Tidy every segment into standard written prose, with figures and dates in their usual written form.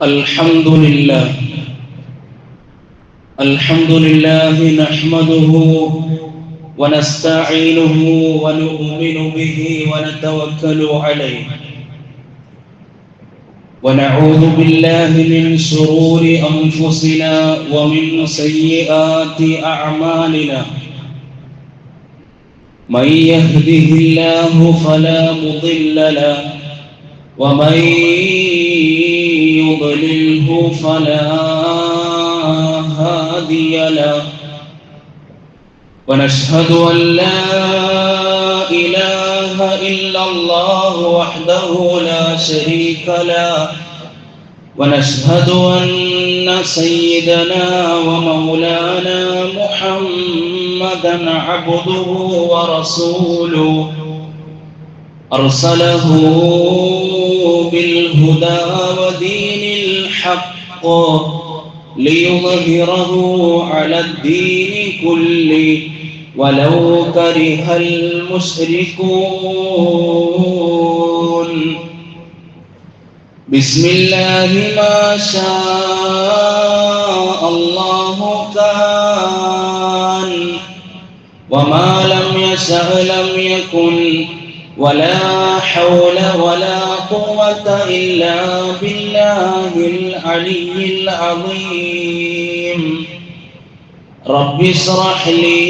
الحمد لله نحمده ونستعينه ونؤمن به ونتوكل عليه ونعوذ بالله من شرور أنفسنا ومن سيئات أعمالنا من يهده الله فلا مضل له ومن يضلله فلا هادي له ونشهد أن لا إله إلا الله وحده لا شريك له ونشهد أن سيدنا ومولانا محمدا عبده ورسوله أرسله بالهدى ودين الحق ليظهره على الدين كله ولو كره المشركون بسم الله ما شاء الله كان وما لم يشأ لم يكن ولا حول ولا قوة إلا بالله العلي العظيم رب اشرح لي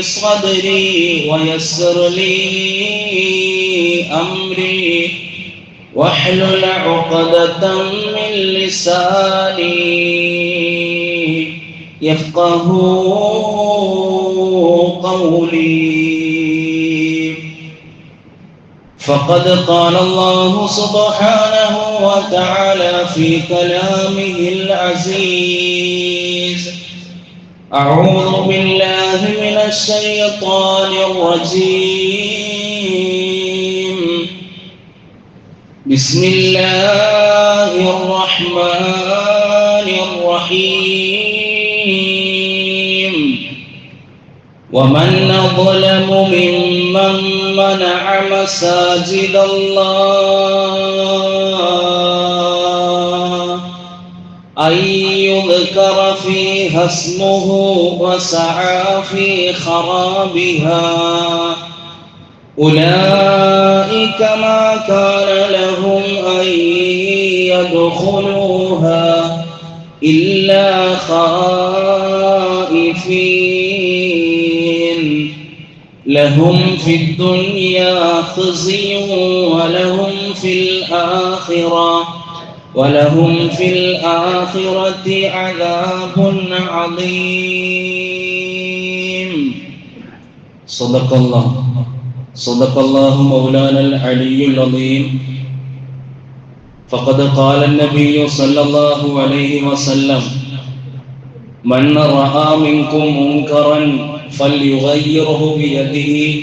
صدري ويسر لي أمري واحلل عقدة من لساني يفقه قولي فقد قال الله سبحانه وتعالى في كلامه العزيز أعوذ بالله من الشيطان الرجيم بسم الله الرحمن الرحيم ومن أظلم ممن منع مساجد الله أن يذكر فيها اسمه وسعى في خرابها أولئك ما كان لهم أن يدخلوها إلا خائفين لهم في الدنيا خزي ولهم في الآخرة عذاب عظيم صدق الله مولانا العلي العظيم فقد قال النبي صلى الله عليه وسلم من رأى منكم منكرا فليغيره بيده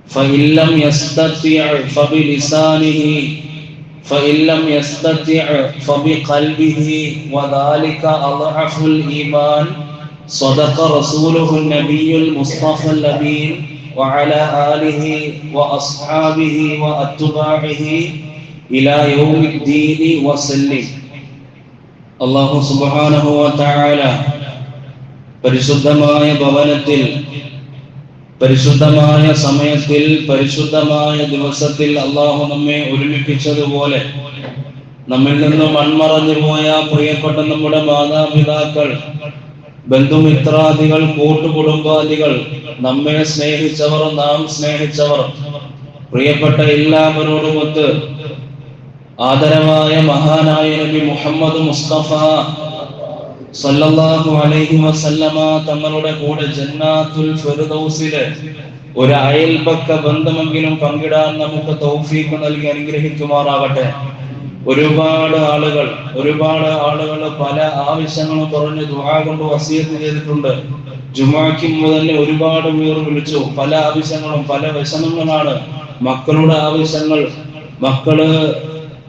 فإن لم يستطع فبلسانه فإن لم يستطع فبقلبه وذلك أضعف الإيمان صدق رسوله النبي المصطفى الأمين وعلى آله وأصحابه وأتباعه إلى يوم الدين وسلم الله سبحانه وتعالى പരിശുദ്ധമായ ഭവനത്തിൽ പരിശുദ്ധമായ സമയത്തിൽ പരിശുദ്ധമായ ദിവസത്തിൽ അള്ളാഹു നമ്മെ ഒരുമിപ്പിച്ചതുപോലെ നമ്മിൽ നിന്ന് മൺമറഞ്ഞു പോയ പ്രിയപ്പെട്ട നമ്മുടെ മാതാപിതാക്കൾ, ബന്ധുമിത്രാദികൾ, കൂട്ടുകുടുംബാദികൾ, നമ്മെ സ്നേഹിച്ചവർ, നാം സ്നേഹിച്ചവർ, പ്രിയപ്പെട്ട എല്ലാവരോടുമൊത്ത് ആദരവായ മഹാനായ നബി മുഹമ്മദ് മുസ്തഫ സല്ലല്ലാഹു അലൈഹി വസല്ലമ തങ്ങളുടെ കൂടെ ജന്നാത്തുൽ ഫിർദൗസിലെ ഒരു അയൽപക്ക ബന്ധമെങ്കിലും പങ്കിടാൻ നമുക്ക് തൗഫീഖ് നൽകി അനുഗ്രഹിക്കുമാറാകട്ടെ. ഒരുപാട് ആളുകൾ പല ആവശ്യങ്ങളും പറഞ്ഞ് ദുആ കൊണ്ട് വസിയത്ത് ചെയ്തിട്ടുണ്ട്. ജുമുഅയ്ക്ക് തന്നെ ഒരുപാട് പേർ വിളിച്ചു. പല ആവശ്യങ്ങളും, പല വിഷമങ്ങളാണ്. മക്കളുടെ ആവശ്യങ്ങൾ, മക്കള്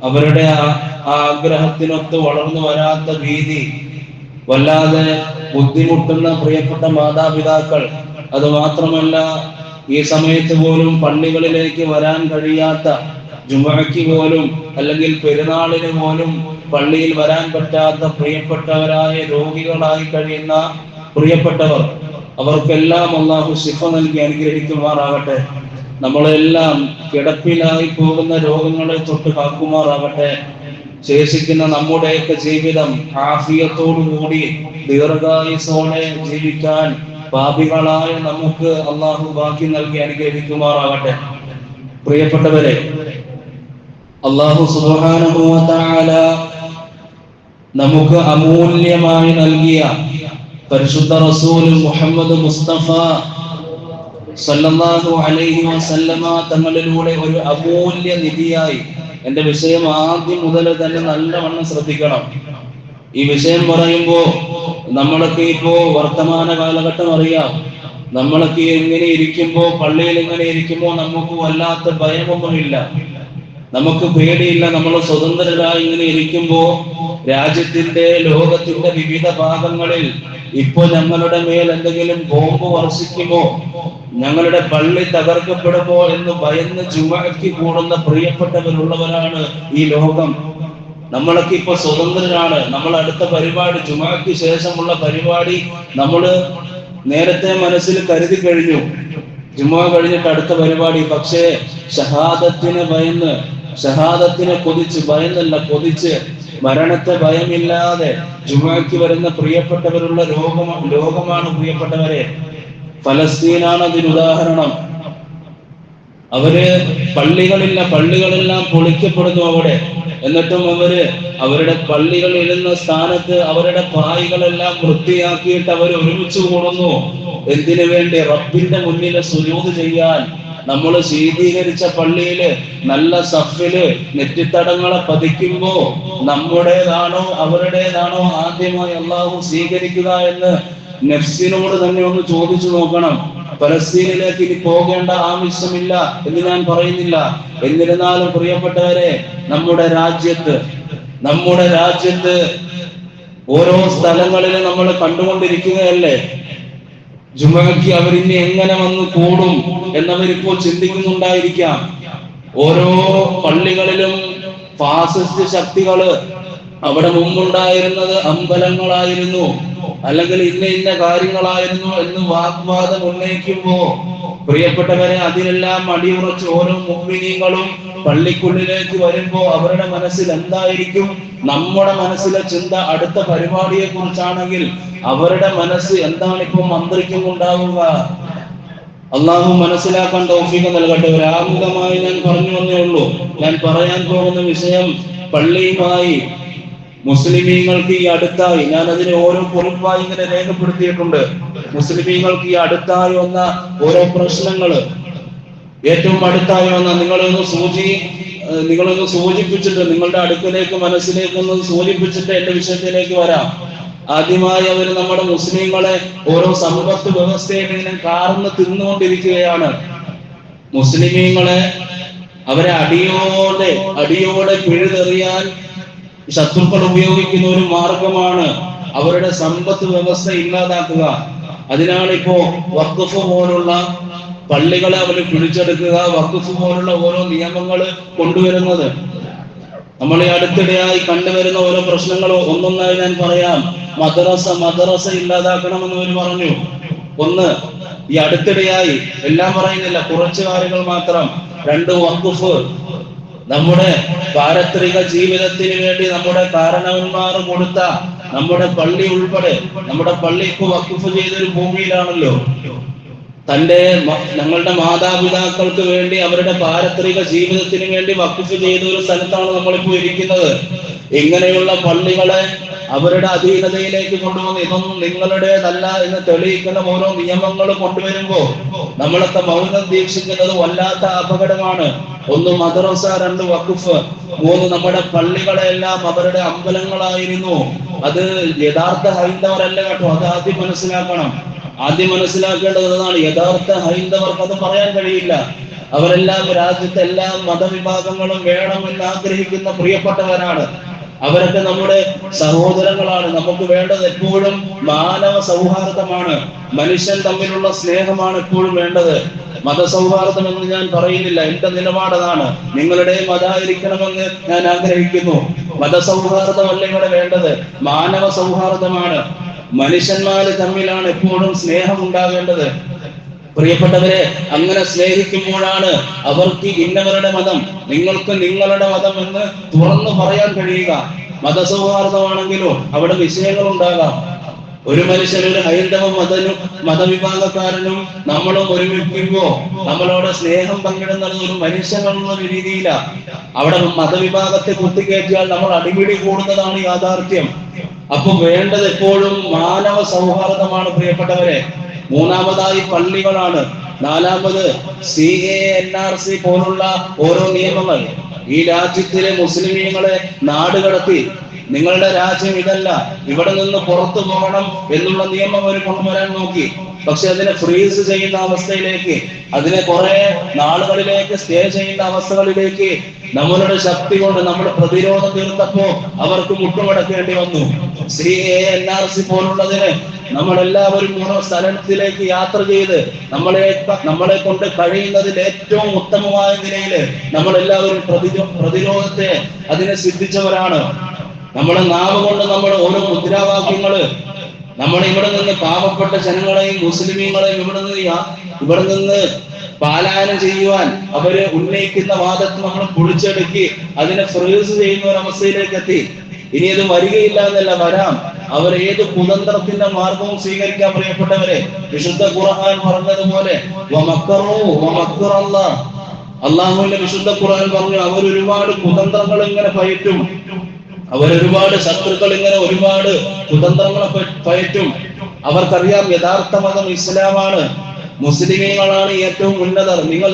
അവരുടെ ആഗ്രഹത്തിനൊത്ത് വളർന്നു വരാത്ത ഭീതി, വല്ലാതെ ബുദ്ധിമുട്ടുന്ന പ്രിയപ്പെട്ട മാതാപിതാക്കൾ, അത് മാത്രമല്ല ഈ സമയത്ത് പോലും പള്ളികളിലേക്ക് വരാൻ കഴിയാത്ത ജുമുഅയ്ക്ക് പോലും അല്ലെങ്കിൽ പെരുന്നാളിന് പോലും പള്ളിയിൽ വരാൻ പറ്റാത്ത പ്രിയപ്പെട്ടവരായ രോഗികളായി കഴിയുന്ന പ്രിയപ്പെട്ടവർ, അവർക്കെല്ലാം അല്ലാഹു ശിഫ നൽകി അനുഗ്രഹിക്കുമാറാകട്ടെ. നമ്മളെല്ലാം കിടപ്പിലായി പോകുന്ന രോഗങ്ങളെ തൊട്ട് കാക്കുമാറാകട്ടെ. ശേഷിക്കുന്ന നമ്മുടെയൊക്കെ ജീവിതം ആഫിയത്തോടുകൂടി ദീർഘായുസ്സോടെ ജീവിക്കാൻ പാപികളായ നമുക്ക് അല്ലാഹു ബാക്കി നൽകി അനുഗ്രഹിക്കുമാറാകട്ടെ. പ്രിയപ്പെട്ടവരെ, അല്ലാഹു സുബ്ഹാനഹു വ തആല നമുക്ക് അമൂല്യമായി നൽകിയ പരിശുദ്ധ റസൂൽ മുഹമ്മദ് മുസ്തഫ സല്ലല്ലാഹു അലൈഹി വസല്ലമ തങ്ങളിലൂടെ ഒരു അമൂല്യ നിധിയായി, എന്റെ വിഷയം ആദ്യം മുതൽ തന്നെ നല്ലവണ്ണം ശ്രദ്ധിക്കണം. ഈ വിഷയം പറയുമ്പോൾ നമ്മളൊക്കെ ഇപ്പോ വർത്തമാന കാലഘട്ടം അറിയാം. നമ്മളൊക്കെ എങ്ങനെ ഇരിക്കുമ്പോ, പള്ളിയിൽ എങ്ങനെ ഇരിക്കുമ്പോ നമുക്ക് വല്ലാത്ത ഭയമൊന്നുമില്ല, നമുക്ക് പേടിയില്ല. നമ്മൾ സ്വതന്ത്രരായി ഇങ്ങനെ ഇരിക്കുമ്പോ രാജ്യത്തിന്റെ, ലോകത്തിന്റെ വിവിധ ഭാഗങ്ങളിൽ ഇപ്പോ ഞങ്ങളുടെ മേൽ എന്തെങ്കിലും ബോംബ് വർഷിക്കുമോ, ഞങ്ങളുടെ പള്ളി തകർക്കപ്പെടുമോ എന്ന് ഭയന്ന് ജുമുഅയ്ക്ക് കൂടുന്ന പ്രിയപ്പെട്ടവരുള്ളവരാണ് ഈ ലോകം. നമ്മളൊക്കെ ഇപ്പൊ സ്വതന്ത്രരാണ്. നമ്മൾ അടുത്ത പരിപാടി, ജുമുഅയ്ക്ക് ശേഷമുള്ള പരിപാടി നമ്മൾ നേരത്തെ മനസ്സിൽ കരുതി കഴിഞ്ഞു. ജുമുഅ കഴിഞ്ഞിട്ട് അടുത്ത പരിപാടി. പക്ഷേ ഷഹാദത്തിന് ഭയന്ന്, ഷഹാദത്തിനെ കൊതിച്ച്, ഭയന്നല്ല കൊതിച്ച്, മരണത്തെ ഭയമില്ലാതെ ജുമുഅയ്ക്ക് വരുന്ന പ്രിയപ്പെട്ടവരുള്ള ലോകമാണ് പ്രിയപ്പെട്ടവരെ. ഫലസ്തീനാണ് അതിനുദാഹരണം. അവര് പള്ളികളില്ല, പള്ളികളെല്ലാം പൊളിക്കപ്പെടുന്നു അവിടെ. എന്നിട്ടും അവരുടെ പള്ളികൾ ഇരുന്ന സ്ഥാനത്ത് അവരുടെ പായികളെല്ലാം വൃത്തിയാക്കിയിട്ട് അവർ ഒരുമിച്ച് കൂടുന്നു. എന്തിനു വേണ്ടി? റബ്ബിന്റെ മുന്നിൽ സുജൂദ് ചെയ്യാൻ. നമ്മൾ ശീതീകരിച്ച പള്ളിയില് നല്ല സഫില് നെറ്റിത്തടങ്ങളെ പതിക്കുമ്പോ നമ്മുടേതാണോ അവരുടേതാണോ ആദ്യമായി അല്ലാഹു സ്വീകരിക്കുക എന്ന് നഫ്സിനോട് തന്നെ ഒന്ന് ചോദിച്ചു നോക്കണം. ഫലസ്തീനിലേക്ക് ഇനി പോകേണ്ട ആവശ്യമില്ല എന്ന് ഞാൻ പറയുന്നില്ല. എന്നിരുന്നാലും പ്രിയപ്പെട്ടവരെ, നമ്മുടെ രാജ്യത്ത് ഓരോ സ്ഥലങ്ങളിലും നമ്മൾ കണ്ടുകൊണ്ടിരിക്കുകയല്ലേ. ജുമുഅയ്ക്ക് അവരിനി എങ്ങനെ വന്ന് കൂടും എന്നവരിപ്പോൾ ചിന്തിക്കുന്നുണ്ടായിരിക്കാം. ഓരോ പള്ളികളിലും ഫാസിസ്റ്റ് ശക്തികള്, അവിടെ മുമ്പുണ്ടായിരുന്നത് അമ്പലങ്ങളായിരുന്നു, അല്ലെങ്കിൽ ഇന്ന കാര്യങ്ങളായിരുന്നു എന്ന് വാഗ്വാദം ഉന്നയിക്കുമ്പോ പ്രിയപ്പെട്ടവരെ, അതിനെല്ലാം അടിയുറച്ച് ഓരോ മുഅ്മിനീങ്ങളും പള്ളിക്കുള്ളിലേക്ക് വരുമ്പോ അവരുടെ മനസ്സിൽ എന്തായിരിക്കും? നമ്മുടെ മനസ്സിലെ ചിന്ത അടുത്ത പരിപാടിയെ കുറിച്ചാണെങ്കിൽ അവരുടെ മനസ്സ് എന്താണ് ഇപ്പോൾ മന്ത്രിക്കുന്നുണ്ടാവുക? അള്ളാഹു മനസ്സിലാക്കാൻ തൗഫീഖ് നൽകട്ടെ. ഒരു ആമുഖമായി ഞാൻ പറഞ്ഞു വന്നേ ഉള്ളൂ. ഞാൻ പറയാൻ പോകുന്ന വിഷയം പള്ളിയുമായി മുസ്ലിമീങ്ങൾക്ക് ഈ അടുത്തായി, ഞാൻ അതിനെ ഓരോ കുറിപ്പായി ഇങ്ങനെ രേഖപ്പെടുത്തിയിട്ടുണ്ട്. മുസ്ലിമീങ്ങൾക്ക് ഈ അടുത്തായി വന്ന ഓരോ പ്രശ്നങ്ങള്, ഏറ്റവും അടുത്തായി വന്ന നിങ്ങളൊന്ന് സൂചിപ്പിച്ചിട്ട്, നിങ്ങളുടെ അടുക്കലേക്ക് മനസ്സിലേക്ക് ഒന്ന് സൂചിപ്പിച്ചിട്ട് എന്റെ വിഷയത്തിലേക്ക് വരാം. ആദ്യമായി അവർ നമ്മുടെ മുസ്ലിങ്ങളെ ഓരോ സമ്പത്ത് വ്യവസ്ഥയിൽ ഇങ്ങനെ കാർന്ന് തിന്നുകൊണ്ടിരിക്കുകയാണ്. മുസ്ലിമീങ്ങളെ അവരെ അടിയോടെ പിഴുതെറിയാൻ ശത്രുക്കൾ ഉപയോഗിക്കുന്ന ഒരു മാർഗമാണ് അവരുടെ സമ്പത്ത് വ്യവസ്ഥ ഇല്ലാതാക്കുക. അതിനാണ് ഇപ്പോ വഖഫ് പോലുള്ള പള്ളികളെ അവർ പിടിച്ചെടുക്കുക, വഖഫ് പോലുള്ള ഓരോ നിയമങ്ങൾ കൊണ്ടുവരുന്നത്. നമ്മൾ ഈ അടുത്തിടെയായി കണ്ടുവരുന്ന ഓരോ പ്രശ്നങ്ങളോ ഒന്നൊന്നായി ഞാൻ പറയാം. മദ്രസ ഇല്ലാതാക്കണമെന്ന് അവർ പറഞ്ഞു. ഒന്ന്, ഈ അടുത്തിടെയായി, എല്ലാം പറയുന്നില്ല, കുറച്ച് കാര്യങ്ങൾ മാത്രം. രണ്ട്, വഖഫ്. നമ്മുടെ പാരത്രിക ജീവിതത്തിന് വേണ്ടി നമ്മുടെ കാരണവന്മാർ കൊടുത്ത നമ്മുടെ പള്ളി ഉൾപ്പെടെ, നമ്മുടെ പള്ളി ഇപ്പൊ വഖഫ് ചെയ്തൊരു ഭൂമിയിലാണല്ലോ. ഞങ്ങളുടെ മാതാപിതാക്കൾക്ക് വേണ്ടി അവരുടെ പാരത്രിക ജീവിതത്തിന് വേണ്ടി വഖഫ് ചെയ്ത ഒരു സ്ഥലത്താണ് നമ്മളിപ്പോ ഇരിക്കുന്നത്. ഇങ്ങനെയുള്ള പള്ളികളെ അവരുടെ അധീനതയിലേക്ക് കൊണ്ടുവന്ന് ഇതൊന്നും നിങ്ങളുടേതല്ല എന്ന് തെളിയിക്കുന്ന ഓരോ നിയമങ്ങൾ കൊണ്ടുവരുമ്പോ നമ്മളൊക്കെ മൗനം ദീക്ഷിക്കുന്നത് വല്ലാത്ത അപകടമാണ്. ഒന്ന് മദ്രസ, രണ്ട് വഖഫ്, മൂന്ന് നമ്മുടെ പള്ളികളെല്ലാം അവരുടെ അമ്പലങ്ങളായിരുന്നു. അത് യഥാർത്ഥ ഹൈന്ദവരല്ല കേട്ടോ. അത് ആദ്യം മനസ്സിലാക്കണം. ആദ്യം മനസ്സിലാക്കേണ്ടതാണ്, യഥാർത്ഥ ഹൈന്ദവർക്ക് അത് പറയാൻ കഴിയില്ല. അവരെല്ലാം രാജ്യത്തെ എല്ലാ മതവിഭാഗങ്ങളും വേണമെന്ന് ആഗ്രഹിക്കുന്ന പ്രിയപ്പെട്ടവരാണ്. അവരൊക്കെ നമ്മുടെ സഹോദരങ്ങളാണ്. നമുക്ക് വേണ്ടത് എപ്പോഴും മാനവ സൗഹാർദ്ദമാണ്, മനുഷ്യൻ തമ്മിലുള്ള സ്നേഹമാണ് എപ്പോഴും വേണ്ടത്. മതസൗഹാർദ്ദം എന്ന് ഞാൻ പറയുന്നില്ല, എന്റെ നിലപാടതാണ്. നിങ്ങളുടെയും അതായിരിക്കണമെന്ന് ഞാൻ ആഗ്രഹിക്കുന്നു. മതസൗഹാർദ്ദമല്ല ഇവിടെ വേണ്ടത്, മാനവ സൗഹാർദ്ദമാണ്. മനുഷ്യന്മാര് തമ്മിലാണ് എപ്പോഴും സ്നേഹം ഉണ്ടാകേണ്ടത്. പ്രിയപ്പെട്ടവരെ, അങ്ങനെ സ്നേഹിക്കുമ്പോഴാണ് അവർക്ക് ഇന്നവരുടെ മതം, നിങ്ങൾക്ക് നിങ്ങളുടെ മതം എന്ന് തുറന്നു പറയാൻ കഴിയുക. മതസൗഹാർദ്ദമാണെങ്കിലോ അവിടെ വിഷയങ്ങൾ ഉണ്ടാകാം. ഒരു മനുഷ്യൻ, ഒരു ഹൈന്ദവ മതവിഭാഗക്കാരനും നമ്മളും ഒരുമിക്കുമ്പോ നമ്മളോട് സ്നേഹം പങ്കിടുന്നത് ഒരു മനുഷ്യനുള്ള രീതിയിലാണ്. അവിടെ മതവിഭാഗത്തെ കുത്തിക്കയറ്റിയാൽ നമ്മൾ അടിപിടി കൂടുന്നതാണ് യാഥാർത്ഥ്യം. അപ്പൊ വേണ്ടത് എപ്പോഴും മാനവ സൗഹാർദ്ദമാണ് പ്രിയപ്പെട്ടവരെ. മൂന്നാമതായി പള്ളികളാണ്. നാലാമത് CAA NRC പോലുള്ള ഓരോ നിയമങ്ങൾ. ഈ രാജ്യത്തിലെ മുസ്ലിമീങ്ങളെ നാടുകടത്തി നിങ്ങളുടെ രാജ്യം ഇതല്ല, ഇവിടെ നിന്ന് പുറത്തു പോകണം എന്നുള്ള നിയമം അവർ കൊണ്ടുവരാൻ നോക്കി. പക്ഷെ അതിനെ ഫ്രീസ് ചെയ്യുന്ന അവസ്ഥയിലേക്ക്, അതിനെ കുറെ നാളുകളിലേക്ക് സ്റ്റേ ചെയ്യുന്ന അവസ്ഥകളിലേക്ക് നമ്മളുടെ ശക്തി കൊണ്ട് നമ്മൾ പ്രതിരോധം തീർത്തപ്പോ അവർക്ക് മുട്ടുമടക്കേണ്ടി വന്നു. CAA NRC പോലുള്ളതിന് നമ്മളെല്ലാവരും ഓരോ സ്ഥലത്തിലേക്ക് യാത്ര ചെയ്ത് നമ്മളെ കൊണ്ട് കഴിയുന്നതിൽ ഏറ്റവും ഉത്തമമായ നിലയിൽ നമ്മളെല്ലാവരും പ്രതിരോധത്തെ അതിനെ സിദ്ധിച്ചവരാണ്. നമ്മുടെ നാവ് കൊണ്ട് നമ്മൾ ഓരോ മുദ്രാവാക്യങ്ങള് നമ്മൾ ഇവിടെ നിന്ന് പാവപ്പെട്ട ജനങ്ങളെയും മുസ്ലിമീങ്ങളെയും ഇവിടെ നിന്ന് പാലായനം ചെയ്യുവാൻ അവര് ഉന്നയിക്കുന്ന വാദത്തെ നമ്മൾ പൊളിച്ചെടുക്കി അതിനെ ഫ്രീസ് ചെയ്യുന്ന ഒരു അവസ്ഥയിലേക്ക് എത്തി. ഇനി അത് വരികയില്ല എന്നല്ല, വരാം. അവർ ഏത് കുതന്ത്രത്തിന്റെ മാർഗവും സ്വീകരിക്കാൻ. പ്രിയപ്പെട്ടവരെ, വിശുദ്ധ ഖുർആൻ പറഞ്ഞതുപോലെ അള്ളാഹുവിന്റെ വിശുദ്ധ ഖുർആൻ പറഞ്ഞു, അവരൊരുപാട് കുതന്ത്രങ്ങൾ ഇങ്ങനെ പയറ്റും, അവരൊരുപാട് ശത്രുക്കൾ ഇങ്ങനെ ഒരുപാട് കുതന്ത്രങ്ങളെ പയറ്റും. അവർക്കറിയാം യഥാർത്ഥ മതം ഇസ്ലാമാണ്, മുസ്ലിമീങ്ങളാണ് ഏറ്റവും ഉന്നതർ. നിങ്ങൾ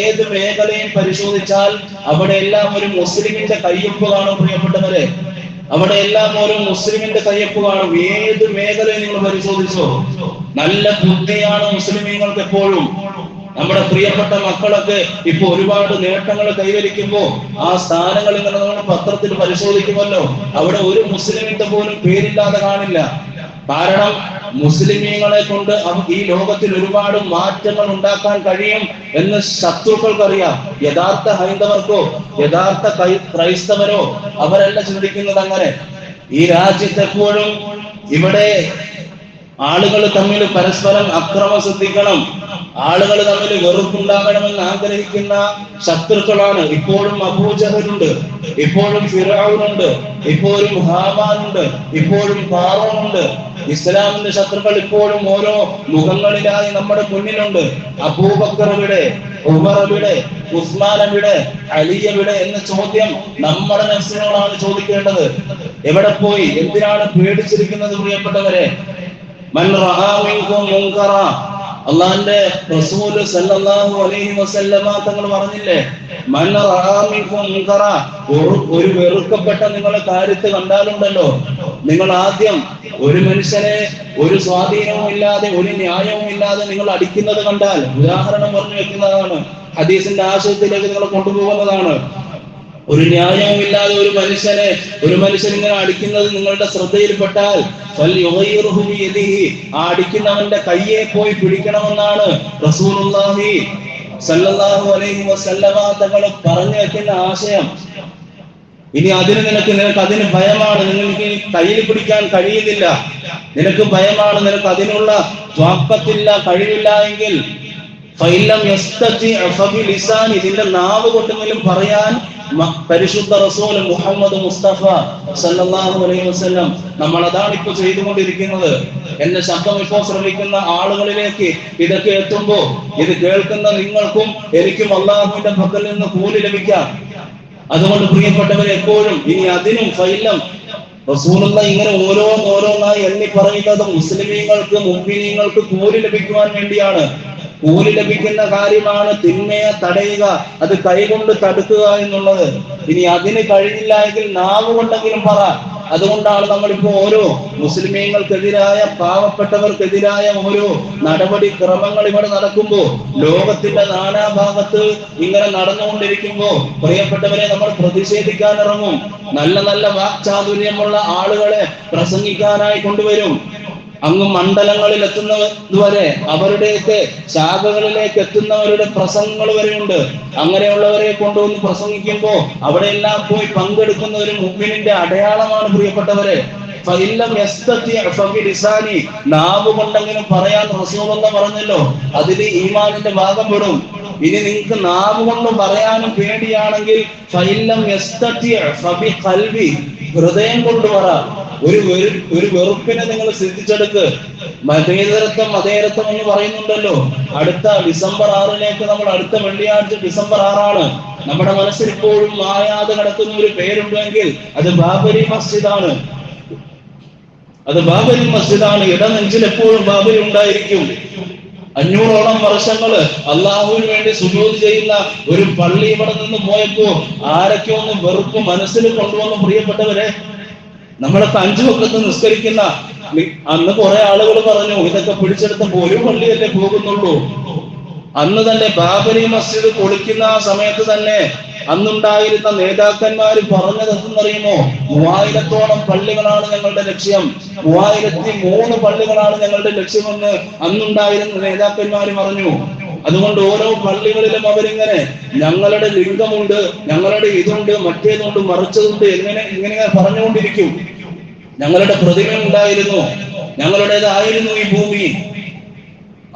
ഏത് മേഖലയും പരിശോധിച്ചാൽ അവിടെ എല്ലാം ഒരു മുസ്ലിമിന്റെ കയ്യൊപ്പ് കാണും. പ്രിയപ്പെട്ടവരെ, അവിടെ എല്ലാം ഒരു മുസ്ലിമിന്റെ കയ്യൊപ്പ് കാണും. ഏത് മേഖലയും നിങ്ങൾ പരിശോധിച്ചോ, നല്ല ബുദ്ധിയാണ് മുസ്ലിമീങ്ങൾക്ക് എപ്പോഴും. നമ്മുടെ പ്രിയപ്പെട്ട മക്കളൊക്കെ ഇപ്പൊ ഒരുപാട് നേട്ടങ്ങൾ കൈവരിക്കുമ്പോ ആ സ്ഥാനങ്ങൾ ഇങ്ങനെ നമ്മൾ പത്രത്തിൽ പരിശോധിക്കുമല്ലോ, അവിടെ ഒരു മുസ്ലിമിന്റെ പോലും പേരില്ലാതെ കാണില്ല. കാരണം മുസ്ലിമീങ്ങളെ കൊണ്ട് ഈ ലോകത്തിൽ ഒരുപാട് മാറ്റങ്ങൾ ഉണ്ടാക്കാൻ കഴിയും എന്ന് ശത്രുക്കൾക്കറിയാം. യഥാർത്ഥ ഹൈന്ദവർക്കോ യഥാർത്ഥ ക്രൈസ്തവരോ അവരല്ല ചിന്തിക്കുന്നത് അങ്ങനെ. ഈ രാജ്യത്തെപ്പോഴും ഇവിടെ ആളുകൾ തമ്മിൽ പരസ്പരം അക്രമം ശ്രദ്ധിക്കണം, ആളുകൾ തമ്മിൽ വെറുപ്പുണ്ടാകണമെന്ന് ആഗ്രഹിക്കുന്ന ശത്രുക്കളാണ്. ഇപ്പോഴും അബൂജഹലുണ്ട്, ഇപ്പോഴും ഫിർഔനുണ്ട്, ഇപ്പോഴും ഹാമാനുണ്ട്, ഇപ്പോഴും ഫാറൂനുണ്ട്. ഇസ്ലാമിന്റെ ശത്രുക്കൾ ഇപ്പോഴും ഓരോ മുഖങ്ങളിലായി നമ്മുടെ മുന്നിലുണ്ട്. അബൂബക്കർ എവിടെ, ഉമർ എവിടെ, ഉസ്മാൻ എവിടെ, അലി എവിടെ എന്ന ചോദ്യം നമ്മുടെ നഫ്സിനോടാണ് ചോദിക്കേണ്ടത്. എവിടെ പോയി? എന്തിനാണ് പേടിച്ചിരിക്കുന്നത്? പ്രിയപ്പെട്ടവരെ, മൻ റആ മിൻകും മുൻകറ, അല്ലാഹുവിന്റെ റസൂൽ സല്ലല്ലാഹു അലൈഹി വസല്ലമ തങ്ങൾ പറഞ്ഞില്ലേ, മൻ റആ മിൻകും മുൻകറ, ഒരു വെറുക്കപ്പെട്ട നിങ്ങളെ കാര്യത്തെ കണ്ടാലുണ്ടല്ലോ, നിങ്ങൾ ആദ്യം ഒരു മനുഷ്യനെ ഒരു സ്വാധീനവും ഇല്ലാതെ ഒരു ന്യായവും ഇല്ലാതെ നിങ്ങൾ അടിക്കുന്നത് കണ്ടാൽ, ഉദാഹരണം പറഞ്ഞു വെക്കുന്നതാണ്, ഹദീസിന്റെ ആശയത്തിലേക്ക് നിങ്ങൾ കൊണ്ടുപോകുന്നതാണ്. ഒരു ന്യായവും ഇല്ലാതെ ഒരു മനുഷ്യൻ ഇങ്ങനെ അടിക്കുന്നത് നിങ്ങളുടെ ശ്രദ്ധയിൽപ്പെട്ടാൽ ആ അടിക്കുന്നവന്റെ കയ്യെ പോയി പിടിക്കണമെന്നാണ് റസൂലുള്ളാഹി സല്ലല്ലാഹു അലൈഹി വസല്ലമ തങ്ങൾ പറഞ്ഞു വെക്കുന്ന ആശയം. ഇനി നിനക്ക് അതിന് ഭയമാണ്, നിങ്ങൾക്ക് കയ്യിൽ പിടിക്കാൻ കഴിയുന്നില്ല, നിനക്ക് ഭയമാണ്, നിനക്ക് അതിനുള്ള ത്വാഖത്തില്ല, കഴിവില്ല എങ്കിൽ ഇതിന്റെ നാവ് കൊണ്ടെങ്കിലും പറയാൻ പരിശുദ്ധ റസൂൽ മുഹമ്മദ് മുസ്തഫ സല്ലല്ലാഹു അലൈഹി വസല്ലം നമ്മൾ അതാണ് ഇപ്പൊ ചെയ്തുകൊണ്ടിരിക്കുന്നത്. എന്റെ ശബ്ദം ഇപ്പോൾ ശ്രമിക്കുന്ന ആളുകളിലേക്ക് ഇതൊക്കെ എത്തുമ്പോ ഇത് കേൾക്കുന്ന നിങ്ങൾക്കും എനിക്കും അള്ളാഹുവിന്റെ പക്കൽ നിന്ന് കൂലി ലഭിക്കാം. അതുകൊണ്ട് പ്രിയപ്പെട്ടവരെ, എപ്പോഴും ഇനി അതിനും ഫൈലം റസൂലുള്ള ഇങ്ങനെ ഓരോന്നായി എണ്ണി പറയുന്നത് മുസ്ലിമീങ്ങൾക്ക് മുഅ്മിനീങ്ങൾക്ക് കൂലി ലഭിക്കുവാൻ വേണ്ടിയാണ്. കൂലി ലഭിക്കുന്ന കാര്യമാണ് തിന്മയെ തടയുക, അത് കൈകൊണ്ട് തടുക്കുക എന്നുള്ളത്. ഇനി അതിന് കഴിഞ്ഞില്ല എങ്കിൽ നാവ് കൊണ്ടെങ്കിലും പറ. അതുകൊണ്ടാണ് നമ്മളിപ്പോ ഓരോ മുസ്ലിമീങ്ങൾക്കെതിരായ, പാവപ്പെട്ടവർക്കെതിരായ ഓരോ നടപടി ക്രമങ്ങൾ ഇവിടെ നടക്കുമ്പോ, ലോകത്തിന്റെ നാനാഭാഗത്ത് ഇങ്ങനെ നടന്നുകൊണ്ടിരിക്കുമ്പോ പ്രിയപ്പെട്ടവരെ നമ്മൾ പ്രതിഷേധിക്കാൻ ഇറങ്ങും. നല്ല നല്ല വാക്ചാതുര്യമുള്ള ആളുകളെ പ്രസംഗിക്കാനായി കൊണ്ടുവരും. അങ്ങ് മണ്ഡലങ്ങളിൽ എത്തുന്നതുവരെ, അവരുടെയൊക്കെ ശാഖകളിലേക്ക് എത്തുന്നവരുടെ പ്രസംഗങ്ങൾ വരെയുണ്ട്. അങ്ങനെയുള്ളവരെ കൊണ്ടുവന്ന് പ്രസംഗിക്കുമ്പോ അവിടെയെല്ലാം പോയി പങ്കെടുക്കുന്ന ഒരു മുഅ്മിനിന്റെ അടയാളമാണ് പ്രിയപ്പെട്ടവരെ. നാവ് കൊണ്ടെങ്കിലും പറയാൻ റസൂലുള്ളാഹി പറഞ്ഞല്ലോ, അതിൽ ഈമാനിന്റെ ഭാഗം പെടും. ഇനി നിങ്ങൾക്ക് നാവ് കൊണ്ട് പറയാനും പേടിയാണെങ്കിൽ ഹൃദയം കൊണ്ട് പറ. ഒരു വെറുപ്പിനെ നിങ്ങൾ ശ്രദ്ധിച്ചെടുക്ക്. മതേതരത്വം എന്ന് പറയുന്നുണ്ടല്ലോ. അടുത്ത ഡിസംബർ 6 നമ്മൾ അടുത്ത വെള്ളിയാഴ്ച ഡിസംബർ 6 നമ്മുടെ മനസ്സിൽ ഇപ്പോഴും മായാതെ കിടക്കുന്ന ഒരു പേരുണ്ടെങ്കിൽ അത് ബാബരി മസ്ജിദാണ്. അത് ബാബരി മസ്ജിദാണ്. ഇടനെഞ്ചിൽ എപ്പോഴും ബാബരി ഉണ്ടായിരിക്കും. 500ഓളം വർഷങ്ങള് അള്ളാഹുവിന് വേണ്ടി സുജൂദ് ചെയ്യുന്ന ഒരു പള്ളി ഇവിടെ നിന്ന് പോയപ്പോ ആരൊക്കെ ഒന്ന് വെറുപ്പ് മനസ്സിൽ കൊണ്ടുവന്നു പ്രിയപ്പെട്ടവരെ. നമ്മളൊക്കെ 5 വക്ത് നിസ്കരിക്കുന്ന അന്ന് കുറെ ആളുകൾ പറഞ്ഞു ഇതൊക്കെ പിടിച്ചെടുത്തപ്പോ ഒരു പള്ളിയല്ലേ പോകുന്നുള്ളൂ. അന്ന് തന്നെ ബാബരി മസ്ജിദ് പൊളിക്കുന്ന ആ സമയത്ത് തന്നെ അന്നുണ്ടായിരുന്ന നേതാക്കന്മാര് പറഞ്ഞത് എന്തെന്നറിയുമോ? 3000ഓളം പള്ളികളാണ് ഞങ്ങളുടെ ലക്ഷ്യം, 3003 പള്ളികളാണ് ഞങ്ങളുടെ ലക്ഷ്യമെന്ന് അന്നുണ്ടായിരുന്ന നേതാക്കന്മാര് പറഞ്ഞു. അതുകൊണ്ട് ഓരോ പള്ളികളിലും അവരിങ്ങനെ ഞങ്ങളുടെ ലിംഗമുണ്ട്, ഞങ്ങളുടെ ഇതുണ്ട്, മറ്റേതുണ്ട്, മറിച്ചതുണ്ട്, ഇങ്ങനെ പറഞ്ഞുകൊണ്ടിരിക്കും. ഞങ്ങളുടെ പ്രതിമ ഉണ്ടായിരുന്നു, ഞങ്ങളുടേതായിരുന്നു ഈ ഭൂമി.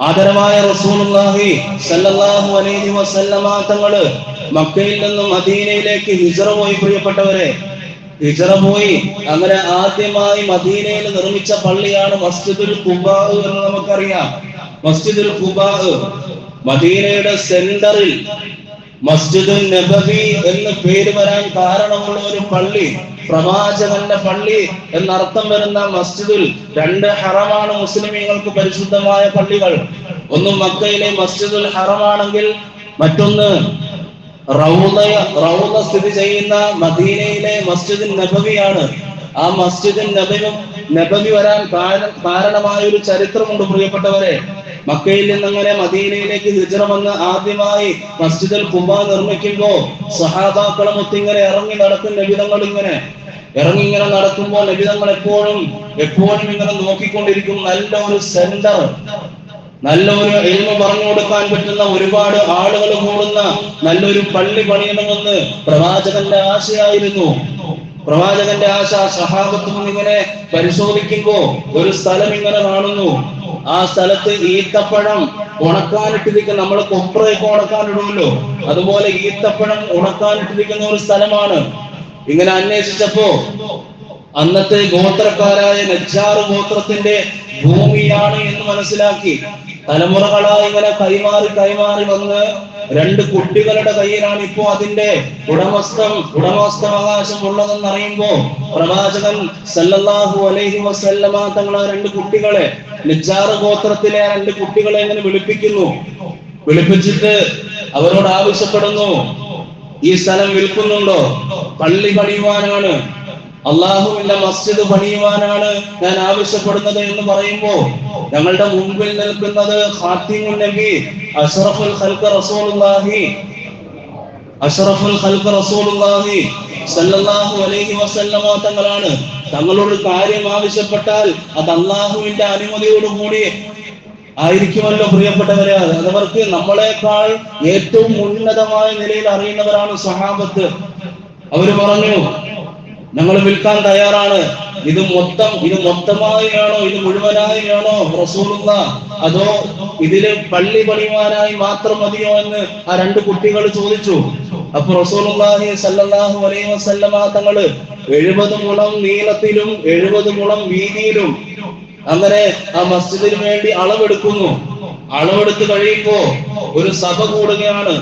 ആദരമായ റസൂലുള്ളാഹി സ്വല്ലല്ലാഹു അലൈഹി വസല്ലമ തങ്ങള് മക്കയിൽ നിന്നും മദീനയിലേക്ക് ഹിജ്റ പോയി പ്രിയപ്പെട്ടവരെ. ഹിജ്റ പോയി അങ്ങനെ ആദ്യമായി മദീനയിൽ നിർമ്മിച്ച പള്ളിയാണ് മസ്ജിദുൽ ഖുബാ എന്ന് നമുക്കറിയാം. മസ്ജിദുൽ ഖുബാ മദീനയുടെ സെന്ററിൽ മസ്ജിദുൻ നബവി എന്ന് പേര് വരാൻ കാരണമുള്ള ഒരു പള്ളി, പ്രവാചകന്റെ പള്ളി എന്നർത്ഥം വരുന്ന മസ്ജിദുൽ 2 ഹറമാണ് മുസ്ലിമീങ്ങൾക്ക് പരിശുദ്ധമായ പള്ളികൾ. ഒന്ന് മക്കയിലെ മസ്ജിദുൽ ഹറമാണെങ്കിൽ മറ്റൊന്ന് റൗള സ്ഥിതി ചെയ്യുന്ന മദീനയിലെ മസ്ജിദുൻ നബവിയാണ്. ആ മസ്ജിദുൻ നബവി വരാൻ കാരണമായ ഒരു ചരിത്രമുണ്ട് പ്രിയപ്പെട്ടവരെ. മക്കയിൽ നിന്നങ്ങനെ മദീനയിലേക്ക് ഹിജ്റ വന്ന് ആദ്യമായി മസ്ജിദുൽ ഖുബാ നിർമ്മിക്കുമ്പോ സഹാബാക്കളുമൊത്ത് ഇങ്ങനെ ഇറങ്ങി നടക്കും. നബിതങ്ങൾ ഇങ്ങനെ നടക്കുമ്പോൾ നബിതങ്ങൾ എപ്പോഴും ഇങ്ങനെ നോക്കിക്കൊണ്ടിരിക്കും. നല്ലൊരു സെന്റർ, നല്ലൊരു ഇൽമ പറഞ്ഞു കൊടുക്കാൻ പറ്റുന്ന ഒരുപാട് ആളുകൾ കൂടുന്ന നല്ലൊരു പള്ളി പണിയണമെന്ന് പ്രവാചകന്റെ ആശയായിരുന്നു. പ്രവാചകന്റെ ആശ സഹാബത്തും ഇങ്ങനെ പരിശോധിക്കുമ്പോ ഒരു സ്ഥലം ഇങ്ങനെ കാണുന്നു. ആ സ്ഥലത്ത് ഈത്തപ്പഴം ഉണക്കാനിട്ടിരിക്കുന്ന, നമ്മൾ കൊപ്രയൊക്കെ ഉണക്കാനിടുമല്ലോ, അതുപോലെ ഈത്തപ്പഴം ഉണക്കാനിട്ടിരിക്കുന്ന ഒരു സ്ഥലമാണ്. ഇങ്ങനെ അന്വേഷിച്ചപ്പോ അന്നത്തെ ഗോത്രക്കാരായ നജ്ജാർ ഗോത്രത്തിന്റെ ഭൂമിയാണ് എന്ന് മനസ്സിലാക്കി. തലമുറകളായി ഇങ്ങനെ കൈമാറി വന്ന് 2 കുട്ടികളുടെ കയ്യിലാണ് ഇപ്പോ അതിന്റെ ഉടമസ്ഥാവകാശം ഉള്ളതെന്ന് അറിയുമ്പോ പ്രവാചകൻ സല്ലല്ലാഹു അലൈഹി വസല്ലമ തങ്ങൾ 2 കുട്ടികളെ, നജ്ജാർ ഗോത്രത്തിലെ 2 കുട്ടികളെ ഇങ്ങനെ വിളിപ്പിച്ചിട്ട് അവരോട് ആവശ്യപ്പെടുന്നു, ഈ സ്ഥലം വിൽക്കുന്നുണ്ടോ? പള്ളി പണിയുവാനാണ്, അള്ളാഹുവിന്റെ മസ്ജിദ് പണിയുവാനാണ് ഞാൻ ആവശ്യപ്പെടുന്നത് എന്ന് പറയുമ്പോ ഞങ്ങളുടെ മുമ്പിൽ നിൽക്കുന്നത് ഖാതിമുൻ നബി അഷ്റഫുൽ ഖൽഖ് റസൂലുള്ളാഹി സല്ലല്ലാഹു അലൈഹി വസല്ലമ തങ്ങളാണ്. തങ്ങളോട് കാര്യം ആവശ്യപ്പെട്ടാൽ അത് അള്ളാഹുവിന്റെ അനുമതിയോടുകൂടി ആയിരിക്കുമല്ലോ പ്രിയപ്പെട്ടവരെ. അതവർക്ക് നമ്മളെക്കാൾ ഏറ്റവും ഉന്നതമായ നിലയിൽ അറിയുന്നവരാണ് സഹാബത്ത്. അവര് പറഞ്ഞു, ഞങ്ങൾ വിൽക്കാൻ തയ്യാറാണ്. ഇത് മൊത്തമായാണോ, ഇത് മുഴുവനായാണോ റസൂലുള്ളാഹ്, അതോ ഇതില് പള്ളി പണിയുവാനായി മാത്രം മതിയോ എന്ന് ആ 2 കുട്ടികൾ ചോദിച്ചു. അപ്പൊ റസൂലുള്ളാഹി സ്വല്ലല്ലാഹു അലൈഹി വസല്ലമ തങ്ങള് 70 മുളം നീളത്തിലും 70 മുളം വീതിയിലും അങ്ങനെ ആ മസ്ജിദിന് വേണ്ടി അളവെടുക്കുന്നു. അളവെടുത്ത് കഴിയുമ്പോ ഒരു സഭ കൂടുകയാണ്.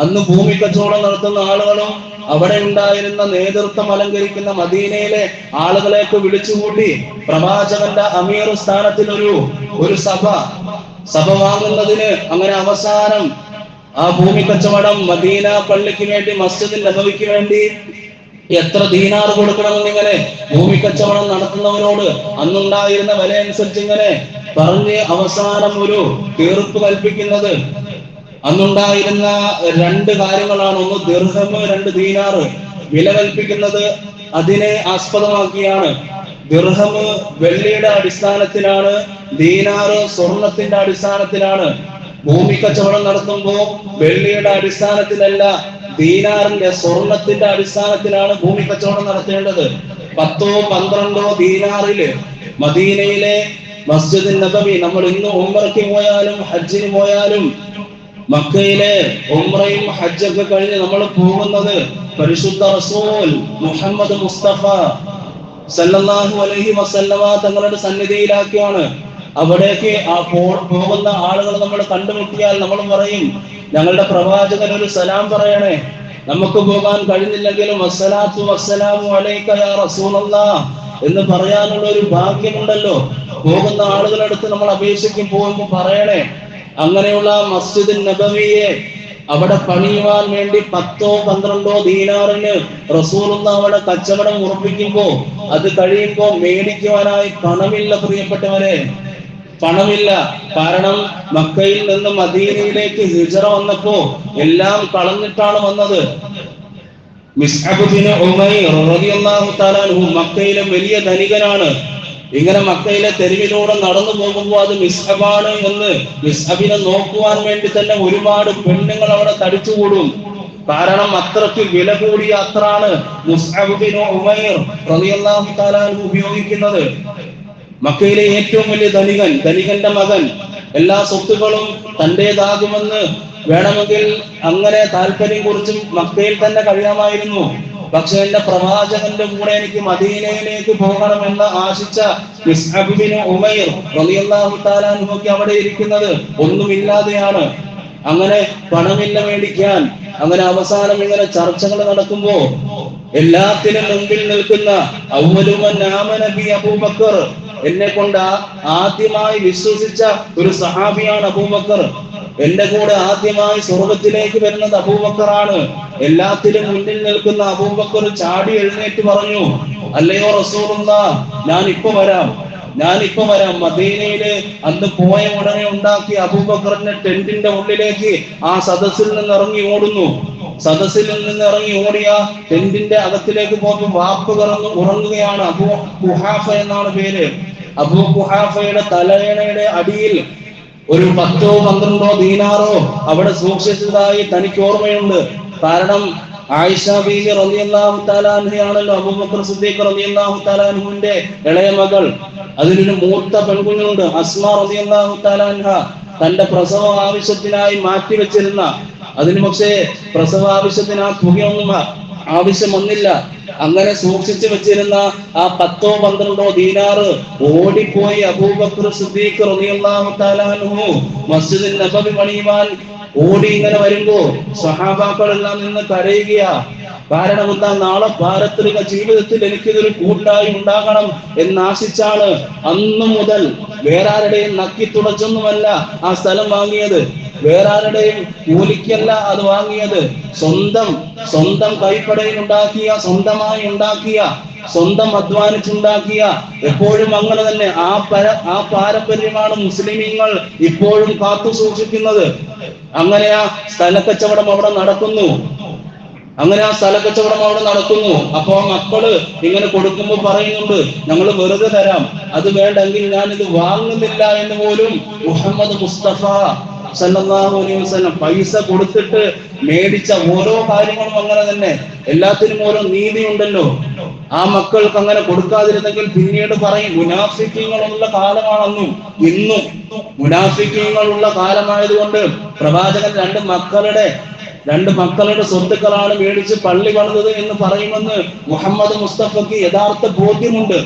അന്ന് ഭൂമി കച്ചവടം നടത്തുന്ന ആളുകളും അവിടെ ഉണ്ടായിരുന്ന നേതൃത്വം അലങ്കരിക്കുന്ന മദീനയിലെ ആളുകളെയൊക്കെ വിളിച്ചുകൂട്ടി പ്രവാചകന്റെ അമീർ സ്ഥാനത്തിൽ ഒരു സഭ വാങ്ങുന്നതിന് അങ്ങനെ അവസാനം ആ ഭൂമി കച്ചവടം മദീന പള്ളിക്ക് വേണ്ടി, മസ്ജിദുൽ നബവിക്ക് വേണ്ടി എത്ര ദീനാർ കൊടുക്കണമെന്ന് ഇങ്ങനെ ഭൂമി കച്ചവടം നടത്തുന്നവരോട് അന്നുണ്ടായിരുന്ന വില അനുസരിച്ച് ഇങ്ങനെ പറഞ്ഞ് അവസാനം ഒരു തീർപ്പ് കൽപ്പിക്കുന്നത്. അന്നുണ്ടായിരുന്ന 2 കാര്യങ്ങളാണ്. ഒന്ന് ദിർഹം, 2 ദീനാർ. വില കൽപ്പിക്കുന്നത് അതിനെ ആസ്പദമാക്കിയാണ്. ദിർഹം വെള്ളിയുടെ അടിസ്ഥാനത്തിലാണ്, ദീനാറ് സ്വർണത്തിന്റെ അടിസ്ഥാനത്തിലാണ്. ഭൂമി കച്ചവടം നടത്തുമ്പോൾ വെള്ളിയുടെ അടിസ്ഥാനത്തിലല്ല, ദീനാറിന്റെ സ്വർണത്തിന്റെ അടിസ്ഥാനത്തിലാണ് ഭൂമി കച്ചവടം നടത്തേണ്ടത്. 10-12 ദീനാറില് മദീനയിലെ മസ്ജിദ് നബവി, നമ്മൾ ഇന്ന് ഉംറയ്ക്ക് പോയാലും ഹജ്ജിന് പോയാലും മക്കയിലെ ഉംറയും ഹജ്ജൊക്കെ കഴിഞ്ഞ് നമ്മൾ പോകുന്നത് പരിശുദ്ധ റസൂൽ മുഹമ്മദ് മുസ്തഫ സല്ലല്ലാഹു അലൈഹി വസല്ലമ തങ്ങളുടെ സന്നിധിയിലാക്കിയാണ്. അവിടേക്ക് പോകുന്ന ആളുകൾ നമ്മൾ കണ്ടുമുട്ടിയാൽ നമ്മൾ പറയും, ഞങ്ങളുടെ പ്രവാചകൻ ഒരു സലാം പറയണേ. നമുക്ക് പോകാൻ കഴിഞ്ഞില്ലെങ്കിലും അസ്സലാത്തു വസ്സലാമു അലൈക യാ റസൂലല്ലാഹ് എന്ന് പറയാനുള്ള ഒരു ഭാഗ്യമുണ്ടല്ലോ. പോകുന്ന ആളുകളടുത്ത് നമ്മൾ അപേക്ഷിക്കും, പോകുമ്പോൾ പറയണേ. അങ്ങനെയുള്ള മസ്ജിദ് നബവിയെ അവിടെ പണിയുവാൻ വേണ്ടി 10-12 ദീനാറിന് റസൂലുള്ളാഹി അവിടെ കച്ചവടം ഉറപ്പിക്കുമ്പോ അത് കഴിയുമ്പോ മേടിക്കുവാനായി പണമില്ല പ്രിയപ്പെട്ടവരെ, പണമില്ല. കാരണം മക്കയിൽ നിന്ന് മദീനയിലേക്ക് ഹിജ്റ വന്നപ്പോ എല്ലാം കളഞ്ഞിട്ടാണ് വന്നത്. മിസ്അബ് ബിൻ ഉമൈർ റളിയല്ലാഹു തആല അൻഹു മക്കയിലെ വലിയ ധനികനാണ്. ഇങ്ങനെ മക്കയിലെ തെരുവിലൂടെ നടന്നു പോകുമ്പോൾ അത് മിസ്അബാണ് എന്ന് മിസ്അബിനെ നോക്കുവാൻ വേണ്ടി തന്നെ ഒരുപാട് പെണ്ണുങ്ങൾ അവിടെ തടിച്ചുകൂടും. കാരണം അത്രയ്ക്ക് വില കൂടിയ അത്രാണ് മുസ്അബ് ബിൻ ഉമൈർ റളിയല്ലാഹു തആല അൻഹു ഉപയോഗിക്കുന്നത്. മക്കയിലെ ഏറ്റവും വലിയ ധനികന്റെ മകൻ, എല്ലാ സ്വത്തുക്കളും തന്റേതാകുമെന്ന് വേണമെങ്കിൽ അങ്ങനെ താല്പര്യം കുറിച്ചും മക്കയിൽ തന്നെ കഴിയാമായിരുന്നു. പക്ഷെ എന്റെ പ്രവാചകന്റെ കൂടെ എനിക്ക് മദീനയിലേക്ക് പോകണമെന്ന് ആശിച്ച മിസ്അബ് ബിൻ ഉമൈർ റളിയല്ലാഹു തആല അൻഹുക്ക് അവിടെ ഇരിക്കുന്നത് ഒന്നുമില്ലാതെയാണ്. അങ്ങനെ പണമില്ല മേടിക്കാൻ. അങ്ങനെ അവസാനം ഇങ്ങനെ ചർച്ചകൾ നടക്കുമ്പോ എല്ലാത്തിനും മുമ്പിൽ നിൽക്കുന്ന അവ്വലുമൻ ആമന ബി അബൂബക്കർ, എന്നെ കൊണ്ട് ആദ്യമായി വിശ്വസിച്ച ഒരു സഹാബിയാണ് അബൂബക്കർ. എന്റെ കൂടെ ആദ്യമായി സ്വർഗത്തിലേക്ക് വരുന്നത് അബൂബക്കറാണ്. എല്ലാത്തിലും മുന്നിൽ നിൽക്കുന്ന അബൂബക്കർ ചാടി എഴുന്നേറ്റ് പറഞ്ഞു, അല്ലയോ റസൂലുള്ളാഹ്, ഞാൻ ഇപ്പൊ വരാം. മദീനയില് അന്ന് പോയ ഉടനെ ഉണ്ടാക്കി അബൂബക്കറിന്റെ ടെന്റിന്റെ ഉള്ളിലേക്ക് ആ സദസ്സിൽ നിന്ന് ഇറങ്ങി ഓടുന്നു. സദസ്സിൽ നിന്ന് ഇറങ്ങി ഓടിയ ടെന്റിന്റെ അകത്തിലേക്ക് പോകുമ്പോൾ വാപ്പ് ഉറങ്ങുകയാണ്. അബൂ ഖുഹാഫ എന്നാണ് പേര്. അബൂ ഖുഹാഫയുടെ തലയണയുടെ അടിയിൽ ഒരു 10-12 ദീനാറോ അവിടെ സൂക്ഷിച്ചതായി തനിക്ക് ഓർമ്മയുണ്ട്. കാരണം ആയിഷ ബീവി റളിയല്ലാഹു തആല അൻഹയാണല്ലോ അബൂബക്കർ സിദ്ദീഖ് റളിയല്ലാഹു തആല അൻഹുവിന്റെ ഇളയ മകൾ. അതിലൊരു മൂത്ത പെൺകുഞ്ഞുണ്ട് അസ്മാ റളിയല്ലാഹു തആല അൻഹ. തന്റെ പ്രസവ ആവശ്യത്തിനായി മാറ്റിവെച്ചിരുന്ന, അതിന് പക്ഷേ പ്രസവ ആവശ്യത്തിന് ആ തുകയൊന്നും ആവശ്യം വന്നില്ല. അങ്ങനെ സൂക്ഷിച്ചു വെച്ചിരുന്ന ആ 10-12 ദീനാറ് ഓടിപ്പോയി അബൂബക്കർ സിദ്ദീഖ് റളിയല്ലാഹു തആല അൻഹു മസ്ജിദ് നബവി പണിയുവാൻ ഓടി ഇങ്ങനെ വരുമ്പോ സഹാബാക്കളെല്ലാം നിന്ന് കരയുകയാ. കാരണം എന്താ, നാളെ പാരത്രിക ജീവിതത്തിൽ എനിക്കിതൊരു കൂട്ടായി ഉണ്ടാകണം എന്നാശിച്ചാണ് അന്നു മുതൽ വേറെ ആരുടെയും നക്കി തുടച്ചൊന്നുമല്ല ആ സ്ഥലം വാങ്ങിയത്. വേറെ ആരുടെയും കൂലിക്കല്ല അത് വാങ്ങിയത്. സ്വന്തം കൈപ്പടയിൽ ഉണ്ടാക്കിയ, സ്വന്തമായി ഉണ്ടാക്കിയ, സ്വന്തം അധ്വാനിച്ചുണ്ടാക്കിയ, എപ്പോഴും അങ്ങനെ തന്നെ ആ പാരമ്പര്യമാണ് മുസ്ലിമീങ്ങൾ ഇപ്പോഴും കാത്തു സൂക്ഷിക്കുന്നത്. അങ്ങനെ ആ സ്ഥലക്കച്ചവടം അവിടെ നടക്കുന്നു. അപ്പോ മക്കള് ഇങ്ങനെ കൊടുക്കുമ്പോ പറയുന്നുണ്ട്, ഞങ്ങൾ വെറുതെ തരാം, അത് വേണ്ടെങ്കിൽ ഞാൻ ഇത് വാങ്ങുന്നില്ല എന്ന് പോലും മുഹമ്മദ് മുസ്തഫ സല്ലല്ലാഹു അലൈഹി വസല്ലം പൈസ കൊടുത്തിട്ട് മേടിച്ച ഓരോ കാര്യങ്ങളും അങ്ങനെ തന്നെ. എല്ലാത്തിനും ഓരോ നീതി ഉണ്ടല്ലോ. ആ മക്കൾക്ക് അങ്ങനെ കൊടുക്കാതിരുന്നെങ്കിൽ പിന്നീട് പറയും മുനാഫിക്കീങ്ങളുള്ള കാലമാണെന്നും. ഇന്നും മുനാഫിക്കീങ്ങളുള്ള കാലമായതുകൊണ്ട് പ്രവാചകൻ രണ്ട് മക്കളുടെ സ്വത്തുക്കളാണ് മേടിച്ച് പള്ളി പണിതത് എന്ന് പറയുമെന്ന് മുഹമ്മദ് മുസ്തഫയ്ക്ക് യഥാർത്ഥ ബോധ്യമുണ്ട്.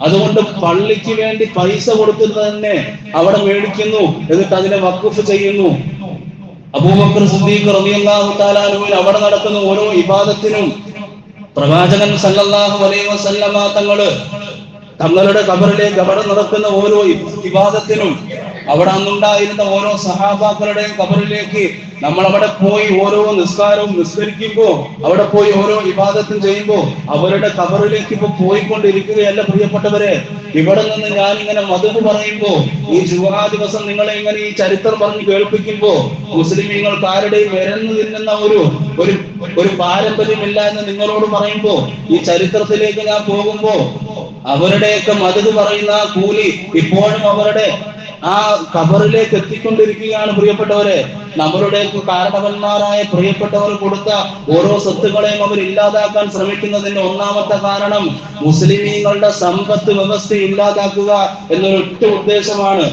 അതുകൊണ്ട് പള്ളിക്ക് വേണ്ടി പൈസ കൊടുത്തിട്ട് തന്നെ അവിടെ മേടിക്കുന്നു, എന്നിട്ട് അതിനെ വഖഫ് ചെയ്യുന്നു. അബൂബക്കർ സിദ്ദീഖ് റളിയല്ലാഹു തആല അൻഹു അവിടെ നടക്കുന്ന ഓരോ ഇബാദത്തിനും പ്രവാചകൻ സല്ലല്ലാഹു അലൈഹി വസല്ലമ തങ്ങളുടെ ഖബറിലേക്ക് അവിടെ നടക്കുന്ന ഓരോ ഇബാദത്തിനും അവിടെ അന്നുണ്ടായിരുന്ന ഓരോ സഹാബാക്കളുടെയും ഖബറിലേക്ക് നമ്മൾ അവിടെ പോയി ഓരോ നിസ്കാരവും നിസ്കരിക്കുമ്പോ, അവിടെ പോയി ഓരോ ഇബാദത്തും ചെയ്യുമ്പോ അവരുടെ ഖബറിലേക്ക് ഇപ്പൊ പോയിക്കൊണ്ടിരിക്കുകയല്ല പ്രിയപ്പെട്ടവരെ. ഇവിടെ നിന്ന് ഞാൻ ഇങ്ങനെ മദ്ഹ് പറയുമ്പോ, ഈ ജുമുഅ ദിവസം നിങ്ങളെ ഇങ്ങനെ ഈ ചരിത്രം പറഞ്ഞ് കേൾപ്പിക്കുമ്പോ മുസ്ലിമീങ്ങൾക്ക് ആരുടെയും വിരന്നു തിന്നുന്ന ഒരു പാരമ്പര്യമില്ല എന്ന് നിങ്ങളോട് പറയുമ്പോ, ഈ ചരിത്രത്തിലേക്ക് ഞാൻ പോകുമ്പോ അവരുടെയൊക്കെ മദദ് പറയുന്ന കൂലി ഇപ്പോഴും അവരുടെ ആ ഖബറിലേക്ക് എത്തിക്കൊണ്ടിരിക്കുകയാണ്. പ്രിയപ്പെട്ടവരെ, നമ്മളുടെയൊക്കെ കാരണവന്മാരായ പ്രിയപ്പെട്ടവർ കൊടുത്ത ഓരോ സ്വത്തുക്കളെയും അവർ ഇല്ലാതാക്കാൻ ശ്രമിക്കുന്നതിന്റെ ഒന്നാമത്തെ കാരണം മുസ്ലിമീങ്ങളുടെ സമ്പത്ത് വ്യവസ്ഥ ഇല്ലാതാക്കുക എന്നൊരൊറ്റ ഉദ്ദേശമാണ്.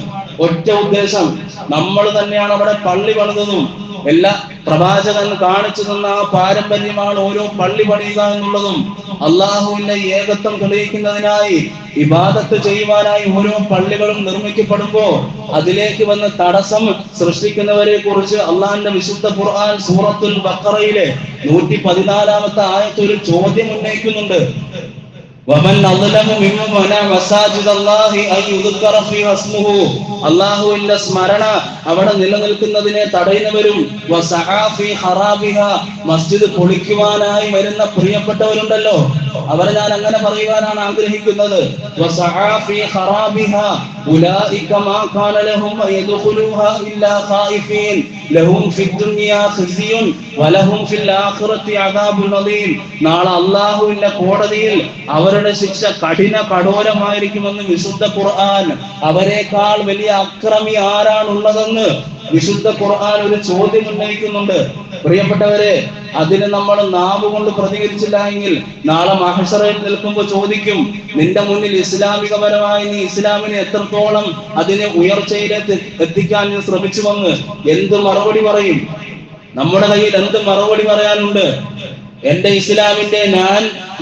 ഒറ്റ ഉദ്ദേശം. നമ്മൾ തന്നെയാണ് അവിടെ പള്ളി പണിതതും എല്ലാ പ്രവാചകൻ കാണിച്ചു തന്ന ആ പാരമ്പര്യമാണ് ഓരോ പള്ളി പണിയുക എന്നുള്ളതും. അള്ളാഹുവിന്റെ ഏകത്വം തെളിയിക്കുന്നതിനായി ഇബാദത്ത് ചെയ്യുവാനായി ഓരോ പള്ളികളും നിർമ്മിക്കപ്പെടുമ്പോ അതിലേക്ക് വന്ന് തടസ്സം സൃഷ്ടിക്കുന്നവരെ കുറിച്ച് അള്ളാഹിന്റെ വിശുദ്ധ ഖുർആൻ സൂറത്തുൽ ബഖറയിലെ 114-ാമത്തെ ആയത്ത് ഒരു ചോദ്യം ഉന്നയിക്കുന്നുണ്ട്. അള്ളാഹുവിന്റെ സ്മരണ അവിടെ നിലനിൽക്കുന്നതിനെ തടയുന്നവരും മസ്ജിദ് പൊളിക്കുവാനായി വരുന്ന പ്രിയപ്പെട്ടവരുണ്ടല്ലോ, അവരെ ഞാൻ അങ്ങനെ പറയുവാനാണ് ആഗ്രഹിക്കുന്നത്. നാളെ അള്ളാഹുവിന്റെ കോടതിയിൽ അവരുടെ ശിക്ഷ കഠോരമായിരിക്കുമെന്ന് വിശുദ്ധ ഖുർആൻ. അവരെക്കാൾ വലിയ അക്രമി ആരാണുള്ളതെന്ന് വിശുദ്ധ ഖുർആൻ ഒരു ചോദ്യം ഉന്നയിക്കുന്നുണ്ട്. പ്രിയപ്പെട്ടവരെ, അതിന് നമ്മൾ നാവ് കൊണ്ട് പ്രതികരിച്ചില്ല എങ്കിൽ നാളെ മഹ്ശറിൽ നിൽക്കുമ്പോൾ ചോദിക്കും, നിന്റെ മുന്നിൽ ഇസ്ലാമികപരമായി നീ ഇസ്ലാമിനെ എത്രത്തോളം അതിനെ ഉയർച്ചയിലേക്ക് എത്തിക്കാൻ നീ ശ്രമിച്ചുവെന്ന് എന്ത് മറുപടി പറയും? നമ്മുടെ കയ്യിൽ എന്ത് മറുപടി പറയാനുണ്ട്? എന്റെ ഇസ്ലാമിന്റെ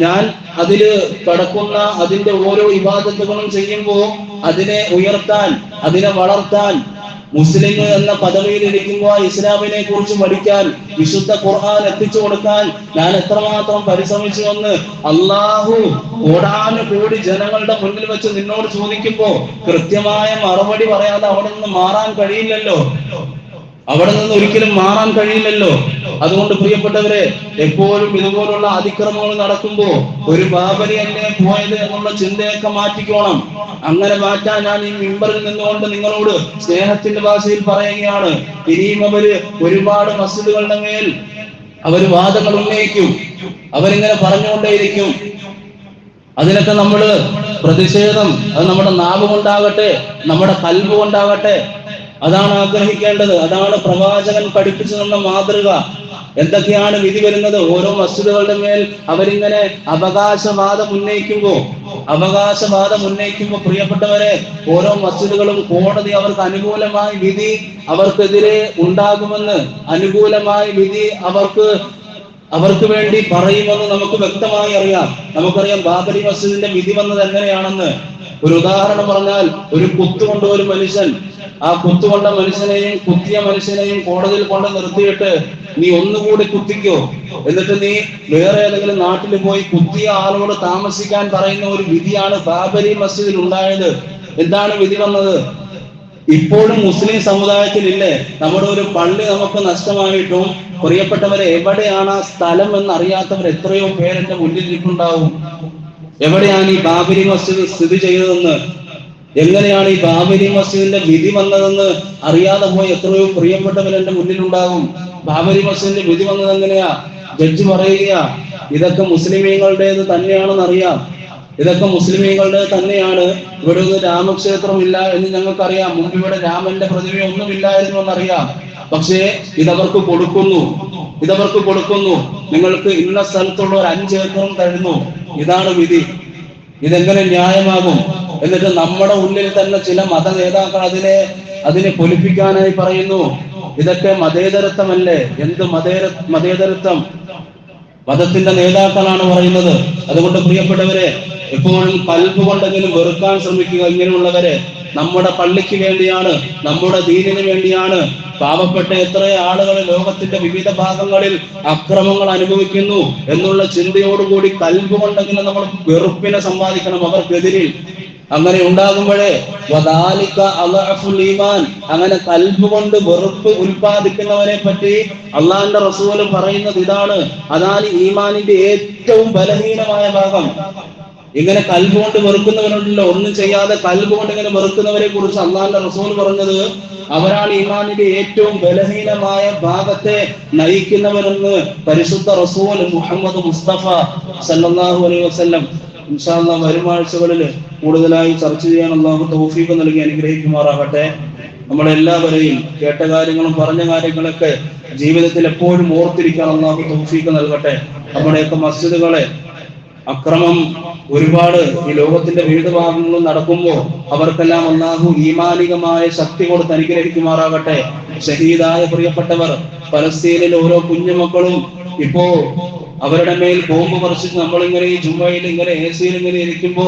ഞാൻ അതില് കടക്കുന്ന അതിന്റെ ഓരോ ഇബാദത്തുകളും ചെയ്യുമ്പോൾ അതിനെ ഉയർത്താൻ, അതിനെ വളർത്താൻ, മുസ്ലിം എന്ന പദവിയിൽ ഇരിക്കുമ്പോൾ ഇസ്ലാമിനെ കുറിച്ച് പഠിക്കാൻ, വിശുദ്ധ ഖുർആൻ എത്തിച്ചു കൊടുക്കാൻ ഞാൻ എത്രമാത്രം പരിശ്രമിച്ചുവെന്ന് അള്ളാഹു കോടാനുകോടി ജനങ്ങളുടെ മുന്നിൽ വെച്ച് നിന്നോട് ചോദിക്കുമ്പോ കൃത്യമായ മറുപടി പറയാതെ അവിടെ നിന്ന് മാറാൻ കഴിയില്ലല്ലോ. അവിടെ നിന്ന് ഒരിക്കലും മാറാൻ കഴിയില്ലല്ലോ. അതുകൊണ്ട് പ്രിയപ്പെട്ടവരെ, എപ്പോഴും ഇതുപോലുള്ള അതിക്രമങ്ങൾ നടക്കുമ്പോ ഒരു ബാബരി അല്ലേ പോയത് എന്നുള്ള ചിന്തയൊക്കെ മാറ്റിക്കോണം. അങ്ങനെ മാറ്റാൻ ഞാൻ ഈ മിമ്പറിൽ നിന്നുകൊണ്ട് നിങ്ങളോട് സ്നേഹത്തിന്റെ ഭാഷയിൽ പറയുകയാണ്. ഇനിയും അവര് ഒരുപാട് മസ്ജിദുകളുടെ മേൽ അവര് വാദങ്ങൾ ഉന്നയിക്കും, അവരിങ്ങനെ പറഞ്ഞുകൊണ്ടേയിരിക്കും. അതിനൊക്കെ നമ്മള് പ്രതിഷേധം, അത് നമ്മുടെ നാവ് കൊണ്ടാകട്ടെ, നമ്മുടെ കൽബ് കൊണ്ടാകട്ടെ, അതാണ് ആഗ്രഹിക്കേണ്ടത്. അതാണ് പ്രവാചകൻ പഠിപ്പിച്ചു തന്ന മാതൃക. എന്തൊക്കെയാണ് വിധി വരുന്നത്? ഓരോ മസ്ജിദുകളുടെ മേൽ അവരിങ്ങനെ അവകാശവാദം ഉന്നയിക്കുമ്പോ പ്രിയപ്പെട്ടവരെ, ഓരോ മസ്ജിദുകളും കോടതി അവർക്ക് അനുകൂലമായി വിധി അവർക്കെതിരെ ഉണ്ടാകുമെന്ന്, അനുകൂലമായി വിധി അവർക്ക് വേണ്ടി പറയുമെന്ന് നമുക്ക് വ്യക്തമായി അറിയാം. നമുക്കറിയാം ബാബരി മസ്ജിദിന്റെ വിധി വന്നത് എങ്ങനെയാണെന്ന്. ഒരു ഉദാഹരണം പറഞ്ഞാൽ, ഒരു കുത്തുകൊണ്ട ഒരു മനുഷ്യൻ, ആ കുത്തുകൊണ്ട മനുഷ്യനെയും കുത്തിയ മനുഷ്യനെയും കോടതിയിൽ കൊണ്ട് നിർത്തിയിട്ട് നീ ഒന്നുകൂടി കുത്തിക്കോ, എന്നിട്ട് നീ വേറെ ഏതെങ്കിലും നാട്ടിൽ പോയി കുത്തിയ ആളോട് താമസിക്കാൻ പറയുന്ന ഒരു വിധിയാണ് ബാബരി മസ്ജിദിൽ ഉണ്ടായത്. എന്താണ് വിധി വന്നത്? ഇപ്പോഴും മുസ്ലിം സമുദായത്തിലില്ലേ നമ്മുടെ ഒരു പള്ളി നമുക്ക് നഷ്ടമായിട്ടും പ്രിയപ്പെട്ടവരെ, എവിടെയാണ് ആ സ്ഥലം എന്നറിയാത്തവർ എത്രയോ പേരെന്റെ മുന്നിൽ ഇരിപ്പുണ്ടാവും. എവിടെയാണ് ഈ ബാബരി മസ്ജിദ് സ്ഥിതി ചെയ്തതെന്ന്, എങ്ങനെയാണ് ഈ ബാബരി മസ്ജിദിന്റെ വിധി വന്നതെന്ന് അറിയാതെ പോയി എത്രയോ പ്രിയപ്പെട്ടവർ എന്റെ മുന്നിലുണ്ടാകും. ബാബരി മസ്ജിദിന്റെ വിധി വന്നത് എങ്ങനെയാ? ജഡ്ജി പറയുക, ഇതൊക്കെ മുസ്ലിമീങ്ങളുടേത് തന്നെയാണെന്ന് അറിയാം, ഇതൊക്കെ മുസ്ലിമീങ്ങളുടെ തന്നെയാണ്, ഇവിടെ ഒന്നും രാമക്ഷേത്രമില്ല എന്ന് ഞങ്ങൾക്കറിയാം, മുമ്പ് ഇവിടെ രാമന്റെ പ്രതിമയൊന്നും ഇല്ലായിരുന്നു എന്നറിയാം. പക്ഷേ ഇതവർക്ക് കൊടുക്കുന്നു, നിങ്ങൾക്ക് ഇന്ന സ്ഥലത്തുള്ള ഒരു 5 ഏക്കറും തരുന്നു, ഇതാണ് വിധി. ഇതെങ്ങനെ ന്യായമാകും? എന്നിട്ട് നമ്മുടെ ഉള്ളിൽ തന്നെ ചില മത നേതാക്കൾ അതിനെ പൊലിപ്പിക്കാനായി പറയുന്നു, ഇതൊക്കെ മതേതരത്വമല്ലേ? എന്ത് മതേതരത്വം? മതത്തിന്റെ നേതാക്കളാണ് പറയുന്നത്. അതുകൊണ്ട് പ്രിയപ്പെട്ടവരെ, എപ്പോഴും കൽബ് കൊണ്ടെങ്കിലും വെറുക്കാൻ ശ്രമിക്കുക ഇങ്ങനെയുള്ളവരെ. നമ്മുടെ പള്ളിക്ക് വേണ്ടിയാണ്, നമ്മുടെ ദീനിന് വേണ്ടിയാണ്. പാവപ്പെട്ട എത്ര ആളുകൾ ലോകത്തിന്റെ വിവിധ ഭാഗങ്ങളിൽ അക്രമങ്ങൾ അനുഭവിക്കുന്നു എന്നുള്ള ചിന്തയോടുകൂടി കൽബ് കൊണ്ടെങ്കിലും നമ്മൾ വെറുപ്പിനെ സമ്പാദിക്കണം അവർക്കെതിരിൽ. അങ്ങനെ ഉണ്ടാകുമ്പോഴേ അങ്ങനെ കൽബ് കൊണ്ട് വെറുപ്പ് ഉൽപ്പാദിക്കുന്നവരെ പറ്റി അള്ളാഹിന്റെ റസൂല് പറയുന്നത് ഇതാണ്. അതാണ് ഈമാനിന്റെ ഏറ്റവും ബലഹീനമായ ഭാഗം. ഇങ്ങനെ കൽബ് കൊണ്ട് വെറുക്കുന്നവരുണ്ടല്ലോ, ഒന്നും ചെയ്യാതെ കൽബ് കൊണ്ട് ഇങ്ങനെ വെറുക്കുന്നവരെ കുറിച്ച് അള്ളാഹിന്റെ റസൂൽ പറഞ്ഞത് അവരാണ് ഈമാനിന്റെ ഏറ്റവും ബലഹീനമായ ഭാഗത്തെ നയിക്കുന്നവരെന്ന് പരിശുദ്ധ റസൂൽ മുഹമ്മദ് മുസ്തഫ സല്ലല്ലാഹു അലൈഹി വസല്ലം. ഇൻഷാ അല്ലാഹ് വരും ആഴ്ചകളിൽ കൂടുതലായി ചർച്ച ചെയ്യാൻ അല്ലാഹു തൗഫീഖ് നൽകി അനുഗ്രഹിക്കുമാറാകട്ടെ. നമ്മളെല്ലാവരെയും കേട്ട കാര്യങ്ങളും പറഞ്ഞ കാര്യങ്ങളൊക്കെ ജീവിതത്തിൽ എപ്പോഴും ഓർത്തിരിക്കാൻ അല്ലാഹു തൗഫീഖ് നൽകട്ടെ. നമ്മുടെയൊക്കെ മസ്ജിദുകളെ അക്രമം ഒരുപാട് ഈ ലോകത്തിന്റെ വിവിധ ഭാഗങ്ങളിൽ നടക്കുമ്പോൾ അവർക്കെല്ലാം അല്ലാഹു ഈമാനികമായ ശക്തി കൊടുത്ത് അനുഗ്രഹിക്കുമാറാകട്ടെ. ഷഹീദായ പ്രിയപ്പെട്ടവർ പലസ്തീനിലെ ഓരോ കുഞ്ഞുമക്കളും ഇപ്പോ അവരുടെ മേൽ ബോംബ് വർഷിച്ച് നമ്മളിങ്ങനെ ഈ ജുമ്മയിൽ ഇങ്ങനെ AC-യിൽ ഇങ്ങനെ ഇരിക്കുമ്പോ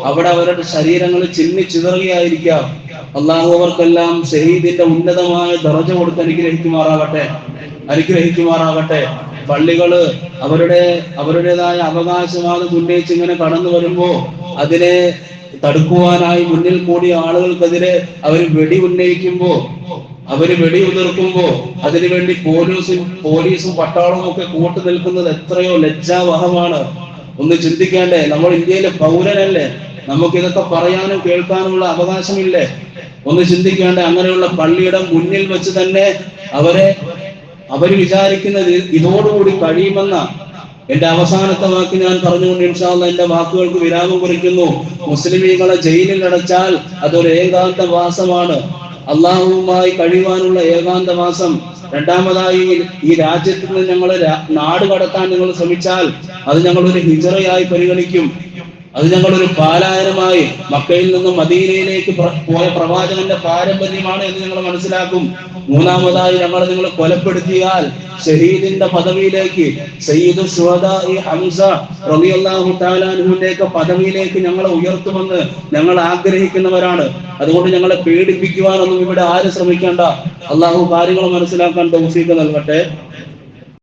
അവിടെ അവരുടെ ശരീരങ്ങൾ ചിന്നി ചിതറുകയായിരിക്കാം. അല്ലാഹു അവർക്കെല്ലാം ഷഹീദിന്റെ ഉന്നതമായ ദറജ കൊടുത്ത് അനുഗ്രഹിക്കുമാറാകട്ടെ. പള്ളികള് അവരുടേതായ അവകാശവാദം ഉന്നയിച്ച് ഇങ്ങനെ കടന്നു വരുമ്പോ അതിനെ തടുക്കുവാനായി മുന്നിൽ കൂടിയ ആളുകൾക്കെതിരെ അവർ വെടി ഉന്നയിക്കുമ്പോ, അവര് വെടിയുതിർക്കുമ്പോ അതിനുവേണ്ടി പോലീസും പട്ടാളവും ഒക്കെ കൂട്ടു നിൽക്കുന്നത് എത്രയോ ലജ്ജാവഹമാണ്. ഒന്ന് ചിന്തിക്കേണ്ടേ? നമ്മൾ ഇന്ത്യയിലെ പൗരനല്ലേ? നമുക്ക് ഇതൊക്കെ പറയാനും കേൾക്കാനുമുള്ള അവകാശമില്ലേ? ഒന്ന് ചിന്തിക്കേണ്ടേ? അങ്ങനെയുള്ള പള്ളിയുടെ മുന്നിൽ വെച്ച് തന്നെ അവര് വിചാരിക്കുന്നത് ഇതോടുകൂടി കഴിയുമെന്ന. എന്റെ അവസാനത്തെ വാക്ക് ഞാൻ പറഞ്ഞുകൊണ്ട് ഇൻഷാ അല്ലാഹ് എന്റെ വാക്കുകൾക്ക് വിരാമം കുറിക്കുന്നു. മുസ്ലിമീങ്ങളെ ജയിലിൽ അടച്ചാൽ അതൊരു ഏകാന്തവാസമാണ്, അള്ളാഹുവുമായി കഴിയുവാനുള്ള ഏകാന്തവാസം. രണ്ടാമതായി ഈ രാജ്യത്ത് നിന്ന് ഞങ്ങളെ നാട് കടത്താൻ നിങ്ങൾ ശ്രമിച്ചാൽ അത് ഞങ്ങളൊരു ഹിജറയായി പരിഗണിക്കും, അത് ഞങ്ങളൊരു പാലായനമായി മക്കയിൽ നിന്നും മദീനയിലേക്ക് പോയ പ്രവാചകന്റെ പാരമ്പര്യമാണ് എന്ന് ഞങ്ങൾ മനസ്സിലാക്കും. മൂന്നാമതായി നിങ്ങൾ കൊലപ്പെടുത്തിയാൽ ഷഹീദിന്റെ പദവിയിലേക്ക്, സയ്യിദു ശുഹദാഇ ഹംസ റളിയല്ലാഹു തആല അൻഹുവിന്റെ പദവിയിലേക്ക് ഞങ്ങളെ ഉയർത്തുമെന്ന് ഞങ്ങൾ ആഗ്രഹിക്കുന്നവരാണ്. അതുകൊണ്ട് ഞങ്ങളെ പേടിപ്പിക്കുവാനൊന്നും ഇവിടെ ആരും ശ്രമിക്കേണ്ട. അള്ളാഹു കാര്യങ്ങൾ മനസ്സിലാക്കാൻ തൗഫീഖ് നൽകട്ടെ.